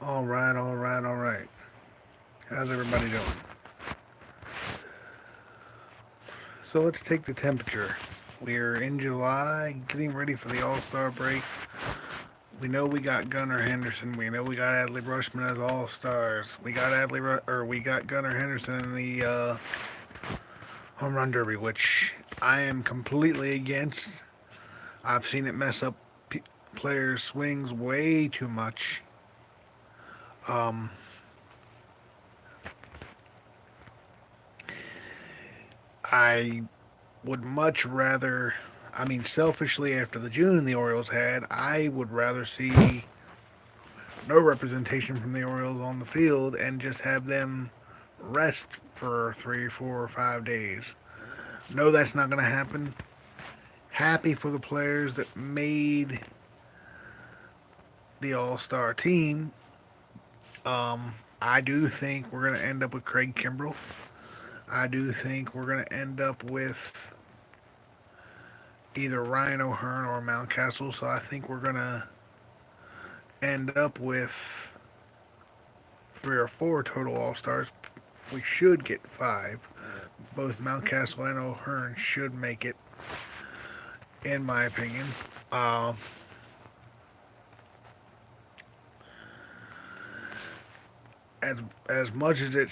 All right, all right, all right. How's everybody doing? So let's take the temperature. We're in July, getting ready for the All-Star break. We know we got Gunnar Henderson. We know we got Adley Rushman as All-Stars. We got Gunnar Henderson in the home run derby, which I am completely against. I've seen it mess up players' swings way too much. Um, I would much rather, selfishly, after the June the Orioles had, I would rather see no representation from the Orioles on the field and just have them rest for 3, 4, or 5 days. No, that's not going to happen. Happy for the players that made the All Star team. I do think we're going to end up with Craig Kimbrell. I do think we're going to end up with either Ryan O'Hearn or Mountcastle. So I think we're going to end up with 3 or 4 total All Stars. We should get 5. Both Mountcastle and O'Hearn should make it, in my opinion. Uh, as as much as it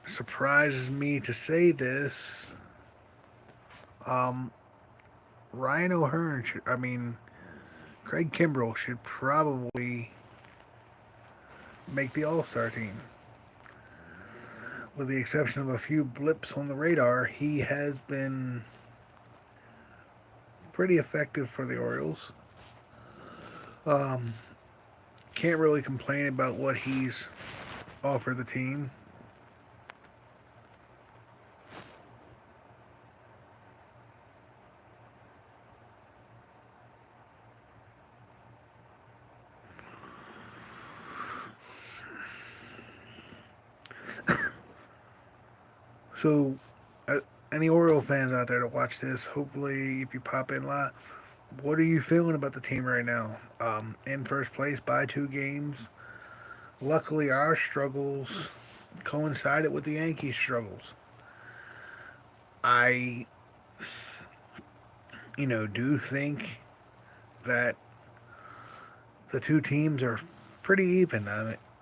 surprises me to say this, um, Ryan O'Hearn Craig Kimbrell should probably make the All Star team. With the exception of a few blips on the radar, he has been pretty effective for the Orioles. Um, can't really complain about what he's offered the team. So, uh, any Oriole fans out there to watch this, hopefully, if you pop in live, what are you feeling about the team right now? In first place by 2 games. Luckily, our struggles coincided with the Yankees' struggles. I, do think that the two teams are pretty even.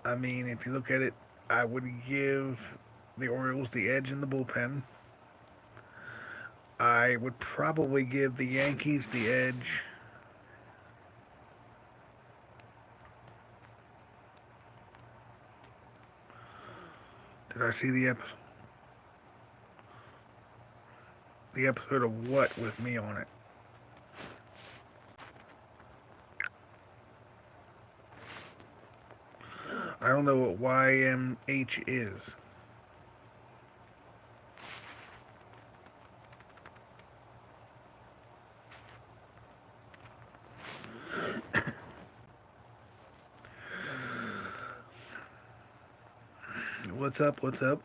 If you look at it, I would give the Orioles the edge in the bullpen. I would probably give the Yankees the edge. Did I see the episode of what with me on it? I don't know what YMH is. What's up? What's up?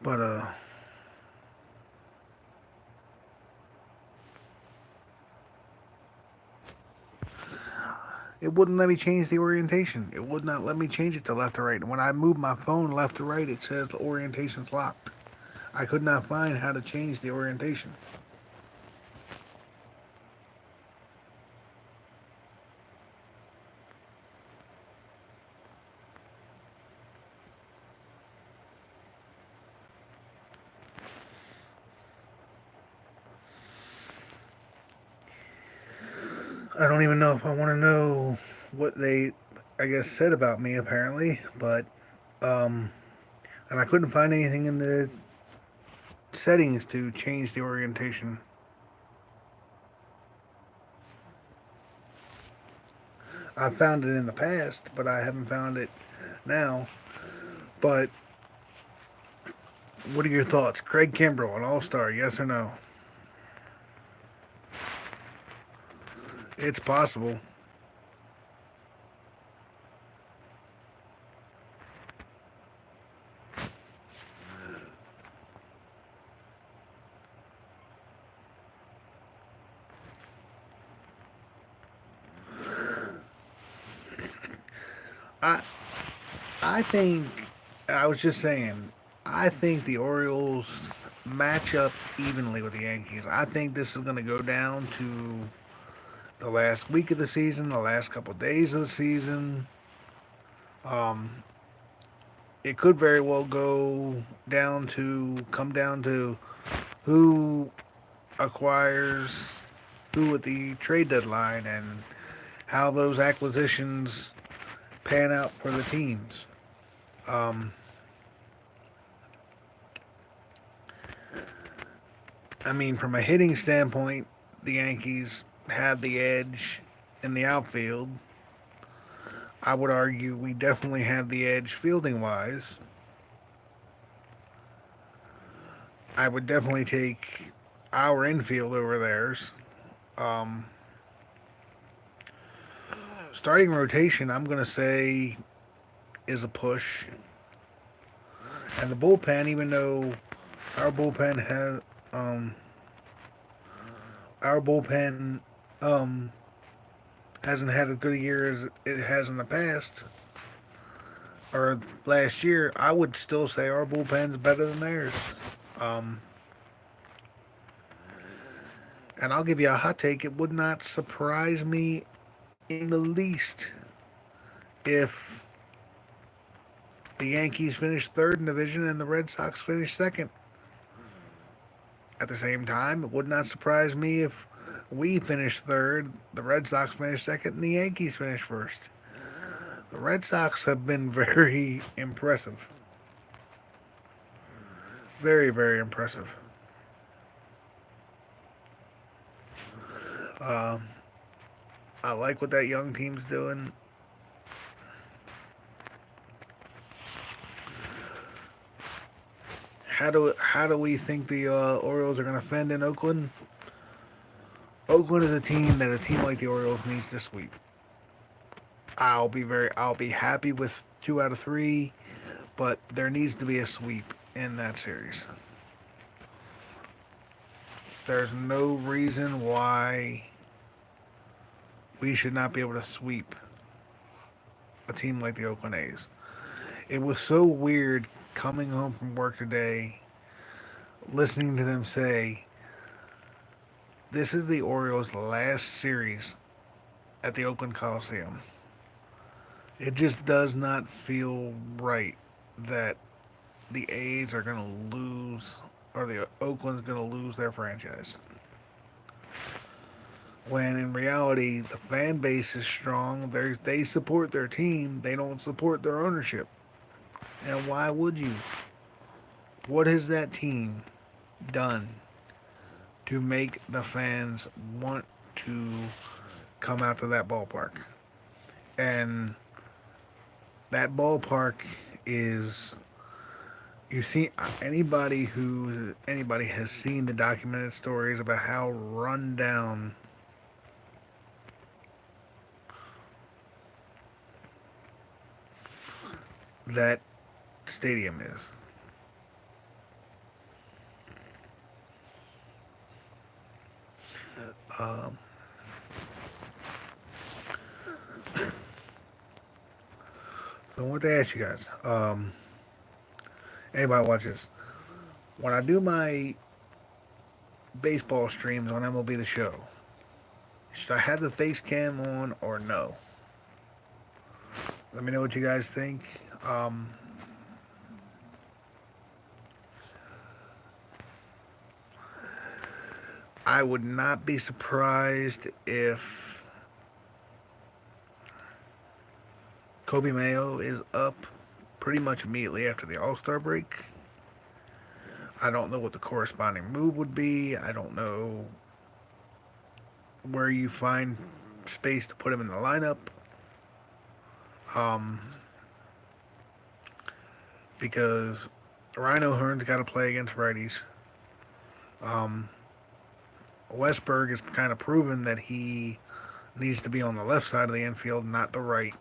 But it wouldn't let me change the orientation. It would not let me change it to left or right. And when I move my phone left to right, it says the orientation's locked. I could not find how to change the orientation. I don't even know if I want to know what they, I guess, said about me, apparently. But, and I couldn't find anything in the settings to change the orientation. I found it in the past, but I haven't found it now. But what are your thoughts? Craig Kimbrell, an all-star, yes or no? It's possible. I I think I was just saying. I think the Orioles match up evenly with the Yankees. I think this is going to go down to the last week of the season, the last couple of days of the season. Um, it could very well come down to who acquires who at the trade deadline and how those acquisitions pan out for the teams. Um, I mean, from a hitting standpoint, the Yankees have the edge in the outfield. I would argue we definitely have the edge fielding wise. I would definitely take our infield over theirs. Um, Starting rotation, I'm going to say, is a push. And the bullpen, even though our bullpen has um, our bullpen hasn't had as good a year as it has in the past or last year, I would still say our bullpen's better than theirs. Um, and I'll give you a hot take. It would not surprise me in the least if the Yankees finish third in the division and the Red Sox finish second. At the same time, it would not surprise me if we finish third, the Red Sox finish second, and the Yankees finish first. The Red Sox have been very impressive. Very, very impressive. Um, I like what that young team's doing. How do we think the Orioles are going to fend in Oakland? Oakland is a team that a team like the Orioles needs to sweep. I'll be happy with 2 out of 3, but there needs to be a sweep in that series. There's no reason why we should not be able to sweep a team like the Oakland A's. It was so weird coming home from work today, listening to them say, this is the Orioles' last series at the Oakland Coliseum. It just does not feel right that the A's are going to lose, or the Oakland's going to lose their franchise. When in reality, the fan base is strong. They support their team. They don't support their ownership. And why would you? What has that team done to make the fans want to come out to that ballpark? And that ballpark is, you see, anybody has seen the documented stories about how run down that stadium is. Um, so I want to ask you guys, anybody watch this? When I do my baseball streams on MLB The Show, should I have the face cam on or no? Let me know what you guys think. I would not be surprised if Kobe Mayo is up pretty much immediately after the All-Star break. I don't know what the corresponding move would be. I don't know where you find space to put him in the lineup. Um, because Rhino Hearn's got to play against righties. Um, Westberg has kind of proven that he needs to be on the left side of the infield, not the right.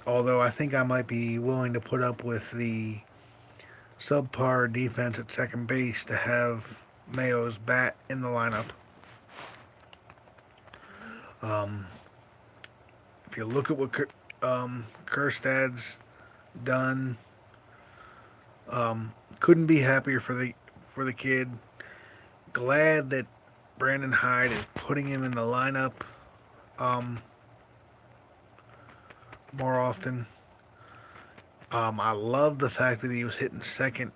Although I think I might be willing to put up with the subpar defense at second base to have Mayo's bat in the lineup. Um, you look at what Kerstad's done, couldn't be happier for the kid. Glad that Brandon Hyde is putting him in the lineup um, more often. I love the fact that he was hitting second.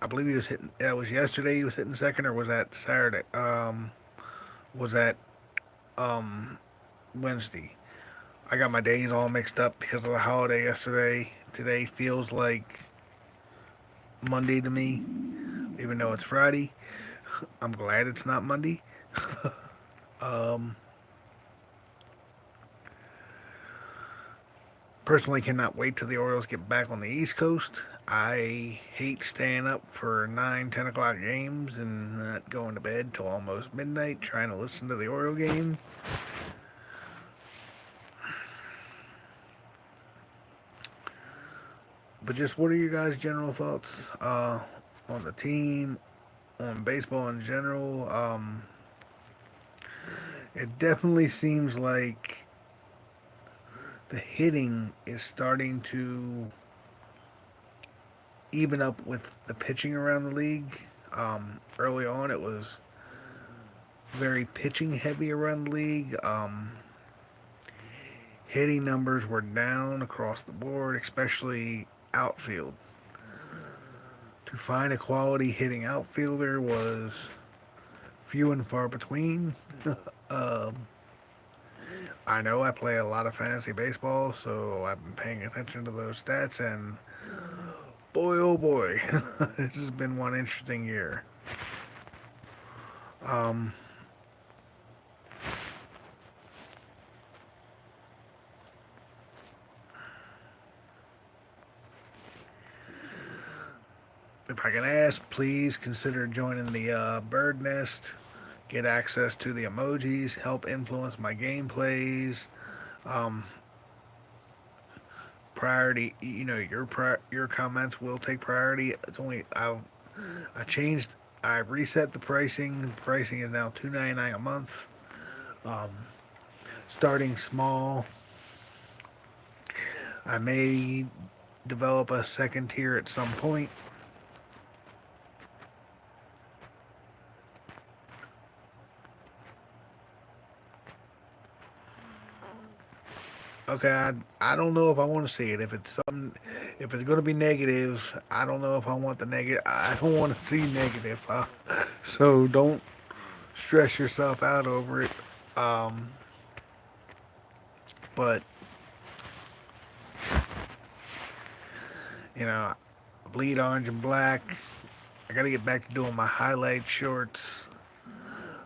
I believe he was hitting. That was yesterday. He was hitting second, or was that Saturday? Was that um, Wednesday? I got my days all mixed up because of the holiday yesterday. Today feels like Monday to me, even though it's Friday. I'm glad it's not Monday. um, Personally, cannot wait till the Orioles get back on the East Coast. I hate staying up for 9, 10 o'clock games and not going to bed till almost midnight trying to listen to the Oriole game. But just what are your guys' general thoughts on the team, on baseball in general? It definitely seems like the hitting is starting to even up with the pitching around the league. Early on, it was very pitching heavy around the league. Hitting numbers were down across the board, especially outfield. To find a quality hitting outfielder was few and far between. um, I know I play a lot of fantasy baseball, so I've been paying attention to those stats, and boy, oh boy, this has been one interesting year. Um, if I can ask, please consider joining the Bird Nest. Get access to the emojis, help influence my gameplays. Um, Priority, your comments will take priority. It's only I changed, I reset the pricing. The pricing is now $2.99 a month. Um, Starting small. I may develop a second tier at some point. Okay, I don't know if I want to see it. If it's going to be negative, I don't know if I want the negative. I don't want to see negative. So don't stress yourself out over it. Um, but you know, bleed orange and black. I got to get back to doing my highlight shorts.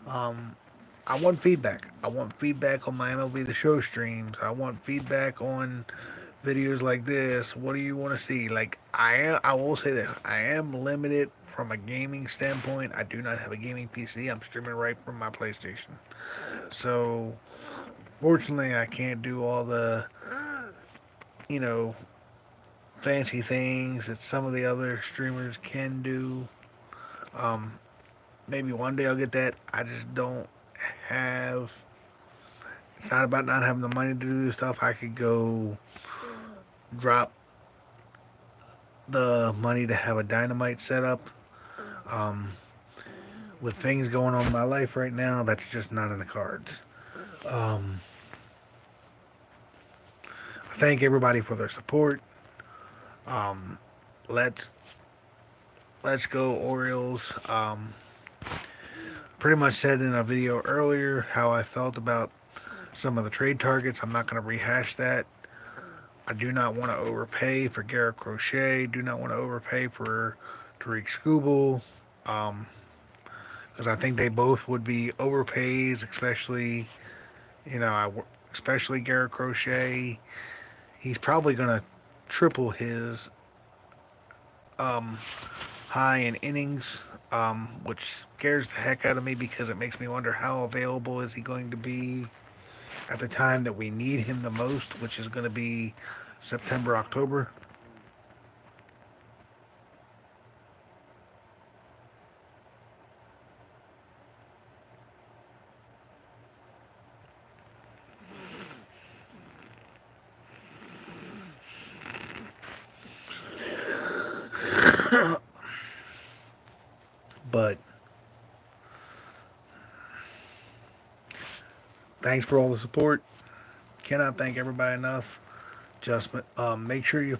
Um, I want feedback. I want feedback on my MLB The Show streams. I want feedback on videos like this. What do you want to see? Like I will say this. I am limited from a gaming standpoint. I do not have a gaming PC. I'm streaming right from my PlayStation. So, fortunately, I can't do all the, you know, fancy things that some of the other streamers can do. Um, Maybe one day I'll get that. I just don't have. It's not about not having the money to do stuff. I could go drop the money to have a dynamite set up. Um, with things going on in my life right now, that's just not in the cards. Um, I thank everybody for their support. Um, let's let's go Orioles. Pretty much said in a video earlier how I felt about some of the trade targets. I'm not going to rehash that. I do not want to overpay for Garrett Crochet. Do not want to overpay for Tariq Skubal. Um, because I think they both would be overpaid, especially especially Garrett Crochet. He's probably going to triple his um, high in innings, which scares the heck out of me because it makes me wonder how available is he going to be at the time that we need him the most, which is going to be September, October. But thanks for all the support. Cannot thank everybody enough. Just make sure you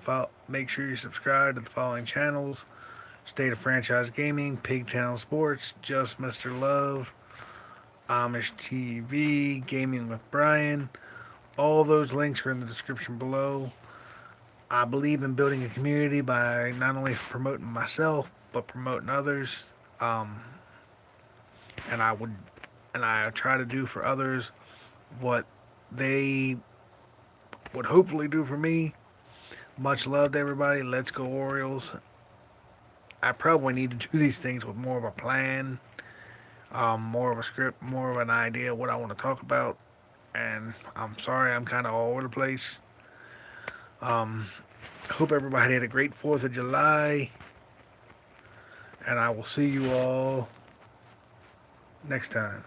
subscribe to the following channels: State of Franchise Gaming, Pigtown Sports, Just Mr. Love, Amish TV, Gaming with Brian. All those links are in the description below. I believe in building a community by not only promoting myself but promoting others. Um, and I try to do for others what they would hopefully do for me. Much love to everybody. Let's go Orioles. I probably need to do these things with more of a plan, more of a script, more of an idea of what I want to talk about. And I'm sorry, I'm kind of all over the place. Um, Hope everybody had a great 4th of July. And I will see you all next time.